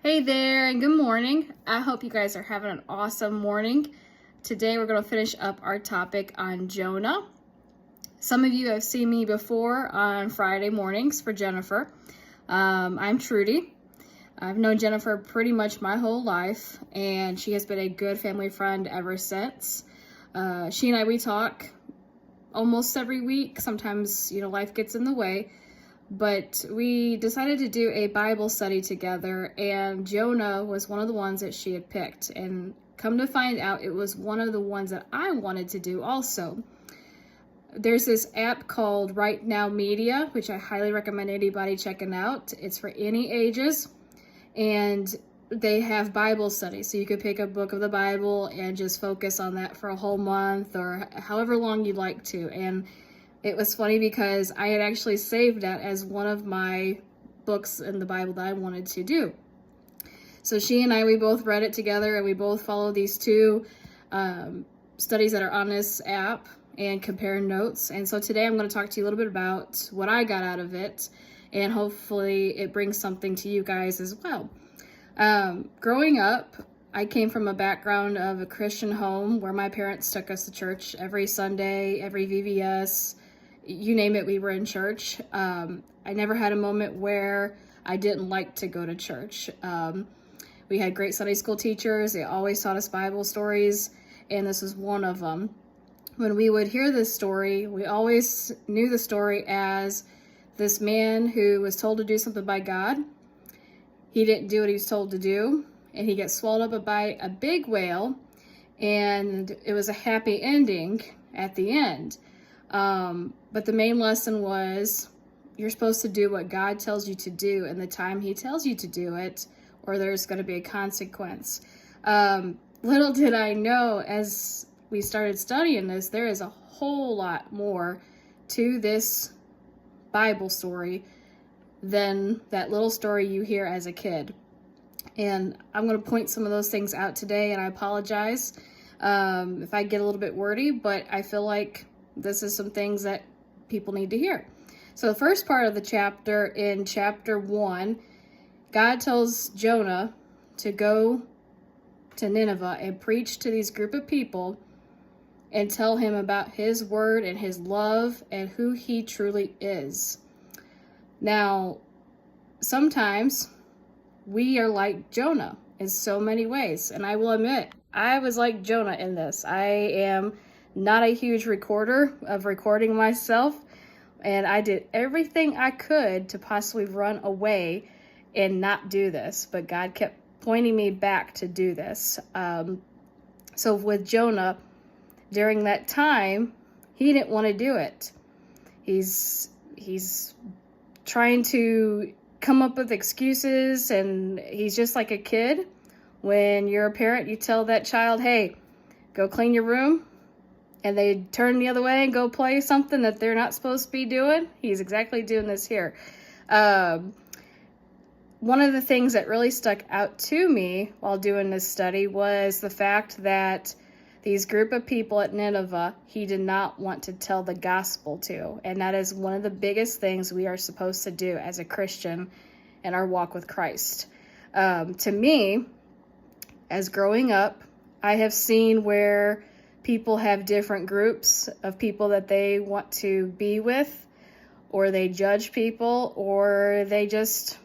Hey there and good morning. I hope you guys are having an awesome morning. Today we're going to finish up our topic on Jonah. Some of you have seen me before on Friday mornings for Jennifer. I'm Trudy. I've known Jennifer pretty much my whole life, and she has been a good family friend ever since. She and I, we talk almost every week. Sometimes, life gets in the way. But we decided to do a Bible study together, and Jonah was one of the ones that she had picked. And come to find out, it was one of the ones that I wanted to do also. There's this app called Right Now Media, which I highly recommend anybody checking out. It's for any ages, and they have Bible studies. So you could pick a book of the Bible and just focus on that for a whole month or however long you'd like to. And it was funny because I had actually saved that as one of my books in the Bible that I wanted to do. So she and I, we both read it together, and we both follow these two studies that are on this app and compare notes. And so today I'm going to talk to you a little bit about what I got out of it, and hopefully it brings something to you guys as well. Growing up, I came from a background of a Christian home where my parents took us to church every Sunday, every VBS, you name it, we were in church. I never had a moment where I didn't like to go to church. We had great Sunday school teachers. They always taught us Bible stories, and this was one of them. When we would hear this story, we always knew the story as this man who was told to do something by God. He didn't do what he was told to do, and he gets swallowed up by a big whale, and it was a happy ending at the end. But the main lesson was you're supposed to do what God tells you to do in the time he tells you to do it, or there's going to be a consequence. Little did I know, as we started studying this, there is a whole lot more to this Bible story than that little story you hear as a kid. And I'm going to point some of those things out today, and I apologize if I get a little bit wordy, but I feel like this is some things that people need to hear. So the first part of the chapter, in chapter 1, God tells Jonah to go to Nineveh and preach to these group of people and tell him about his word and his love and who he truly is. Now, sometimes we are like Jonah in so many ways, and I will admit, I was like Jonah in this. I am not a huge recorder of recording myself, and I did everything I could to possibly run away and not do this, but God kept pointing me back to do this. So with Jonah, during that time, he didn't want to do it. He's trying to come up with excuses, and he's just like a kid. When you're a parent, you tell that child, hey, go clean your room, and they turn the other way and go play something that they're not supposed to be doing. He's exactly doing this here. One of the things that really stuck out to me while doing this study was the fact that these group of people at Nineveh, he did not want to tell the gospel to. And that is one of the biggest things we are supposed to do as a Christian in our walk with Christ. To me, as growing up, I have seen where people have different groups of people that they want to be with, or they judge people, or they just,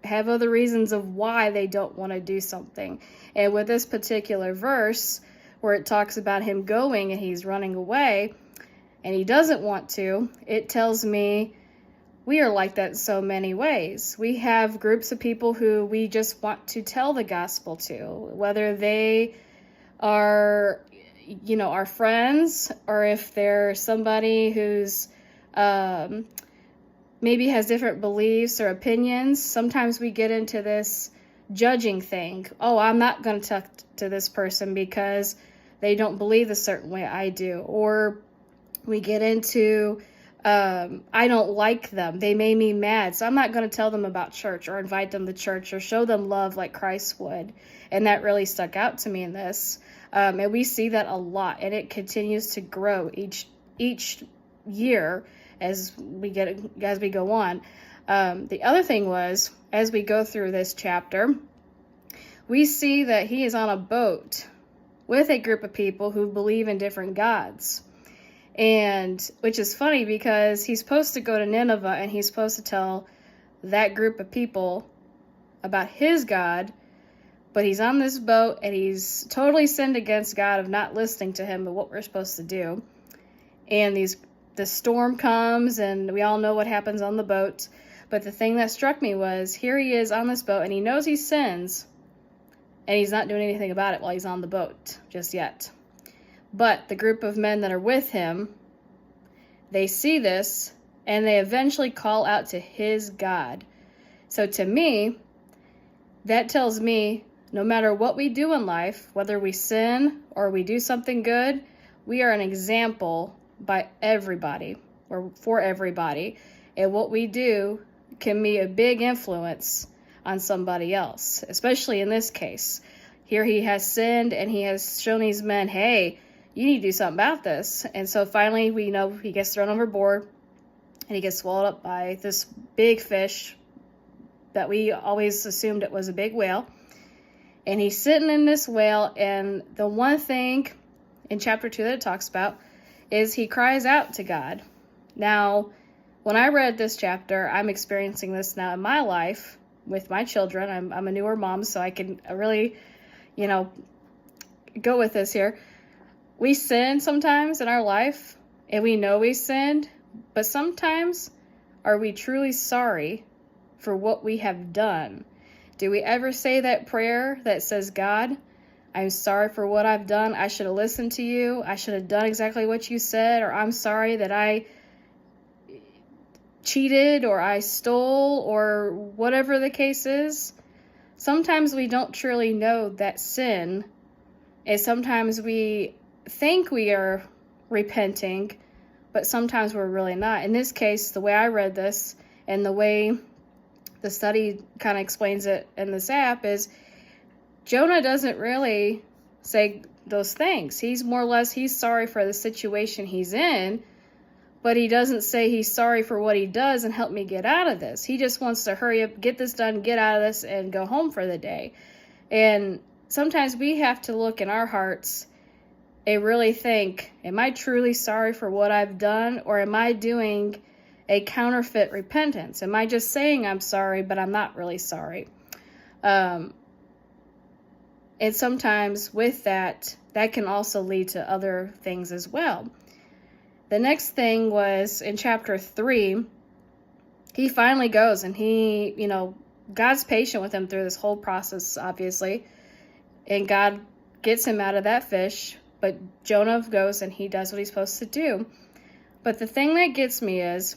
have other reasons of why they don't want to do something. And with this particular verse, where it talks about him going and he's running away and he doesn't want to, it tells me we are like that in so many ways. We have groups of people who we just want to tell the gospel to, whether they are, our friends, or if they're somebody who's maybe has different beliefs or opinions. Sometimes we get into this judging thing. Oh, I'm not going to talk to this person because they don't believe a certain way I do. Or we get into, I don't like them. They made me mad, so I'm not going to tell them about church or invite them to church or show them love like Christ would. And that really stuck out to me in this. And we see that a lot, and it continues to grow each year as we go on. The other thing was, as we go through this chapter, we see that he is on a boat with a group of people who believe in different gods. And which is funny because he's supposed to go to Nineveh and he's supposed to tell that group of people about his God, but he's on this boat and he's totally sinned against God of not listening to him, but what we're supposed to do. And the storm comes and we all know what happens on the boat. But the thing that struck me was here he is on this boat and he knows he sins and he's not doing anything about it while he's on the boat just yet. But the group of men that are with him, they see this and they eventually call out to his God. So to me, that tells me no matter what we do in life, whether we sin or we do something good, we are an example by everybody or for everybody. And what we do can be a big influence on somebody else, especially in this case. Here he has sinned and he has shown these men, hey, you need to do something about this. And so finally, we know he gets thrown overboard and he gets swallowed up by this big fish that we always assumed it was a big whale. And he's sitting in this whale, and the one thing in chapter 2 that it talks about is he cries out to God. Now, when I read this chapter, I'm experiencing this now in my life with my children. I'm a newer mom, so I can really, go with this here. We sin sometimes in our life, and we know we sinned, but sometimes are we truly sorry for what we have done? Do we ever say that prayer that says, God, I'm sorry for what I've done. I should have listened to you. I should have done exactly what you said, or I'm sorry that I cheated or I stole or whatever the case is. Sometimes we don't truly know that sin, and sometimes we think we are repenting, but sometimes we're really not. In this case, the way I read this and the way the study kind of explains it in this app is Jonah doesn't really say those things. He's more or less, he's sorry for the situation he's in, but he doesn't say he's sorry for what he does and help me get out of this. He just wants to hurry up, get this done, get out of this, and go home for the day. And sometimes we have to look in our hearts and really think, am I truly sorry for what I've done, or am I doing a counterfeit repentance? Am I just saying I'm sorry, but I'm not really sorry? And sometimes with that can also lead to other things as well. The next thing was in chapter 3, he finally goes and God's patient with him through this whole process, obviously, and God gets him out of that fish, but Jonah goes and he does what he's supposed to do. But the thing that gets me is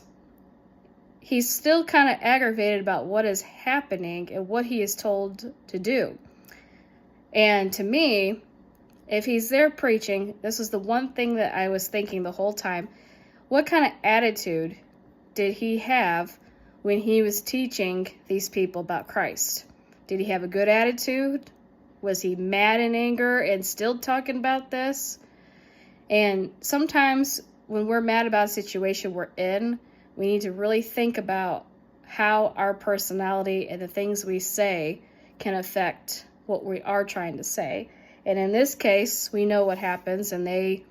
he's still kind of aggravated about what is happening and what he is told to do. And to me, if he's there preaching, this was the one thing that I was thinking the whole time. What kind of attitude did he have when he was teaching these people about Christ? Did he have a good attitude? Was he mad and anger and still talking about this? And sometimes when we're mad about a situation we're in, we need to really think about how our personality and the things we say can affect what we are trying to say. And in this case, we know what happens, and they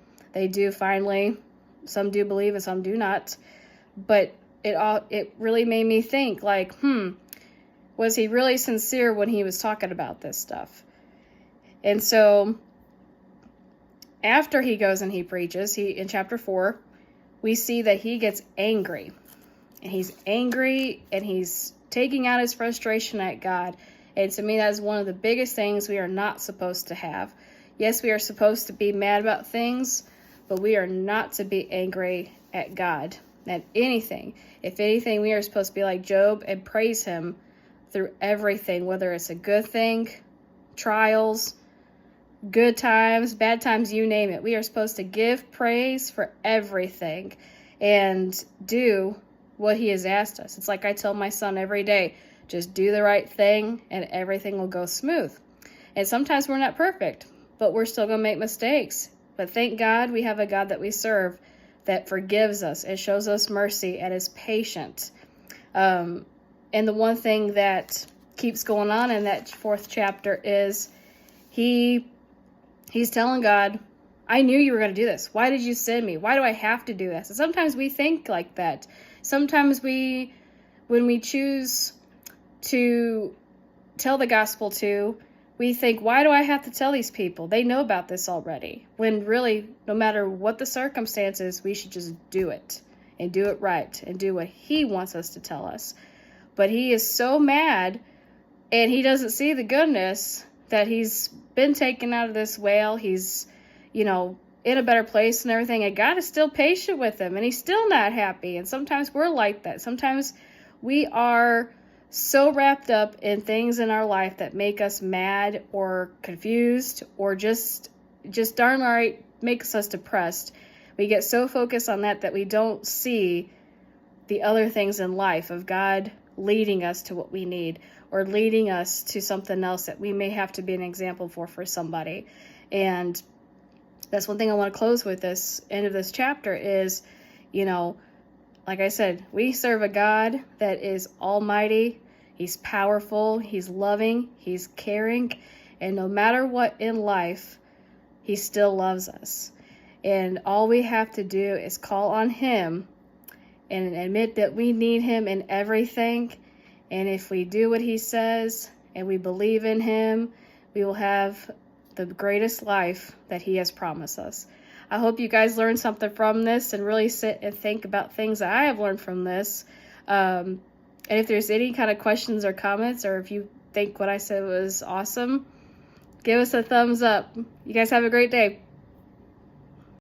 do finally, some do believe and some do not. But it really made me think, like, was he really sincere when he was talking about this stuff? And so after he goes and he preaches, in chapter 4, we see that he gets angry. And he's angry and he's taking out his frustration at God. And to me, that's one of the biggest things we are not supposed to have. Yes, we are supposed to be mad about things, but we are not to be angry at God, at anything. If anything, we are supposed to be like Job and praise him through everything, whether it's a good thing, trials, good times, bad times, you name it. We are supposed to give praise for everything and do what he has asked us. It's like I tell my son every day, just do the right thing and everything will go smooth. And sometimes we're not perfect, but we're still going to make mistakes. But thank God we have a God that we serve that forgives us and shows us mercy and is patient. And And the one thing that keeps going on in that 4th chapter is he's telling God, I knew you were going to do this. Why did you send me? Why do I have to do this? And sometimes we think like that. Sometimes when we choose to tell the gospel to, we think, why do I have to tell these people? They know about this already. When really, no matter what the circumstances, we should just do it and do it right and do what he wants us to tell us. But he is so mad, and he doesn't see the goodness that he's been taken out of this whale. He's, in a better place and everything. And God is still patient with him, and he's still not happy. And sometimes we're like that. Sometimes we are so wrapped up in things in our life that make us mad or confused or just darn right makes us depressed. We get so focused on that we don't see the other things in life of God leading us to what we need, or leading us to something else that we may have to be an example for somebody. And that's one thing I want to close with this end of this chapter is, like I said, we serve a God that is almighty. He's powerful. He's loving. He's caring. And no matter what in life, he still loves us. And all we have to do is call on him and admit that we need him in everything. And if we do what he says and we believe in him, we will have the greatest life that he has promised us. I hope you guys learned something from this and really sit and think about things that I have learned from this. And if there's any kind of questions or comments, or if you think what I said was awesome, give us a thumbs up. You guys have a great day.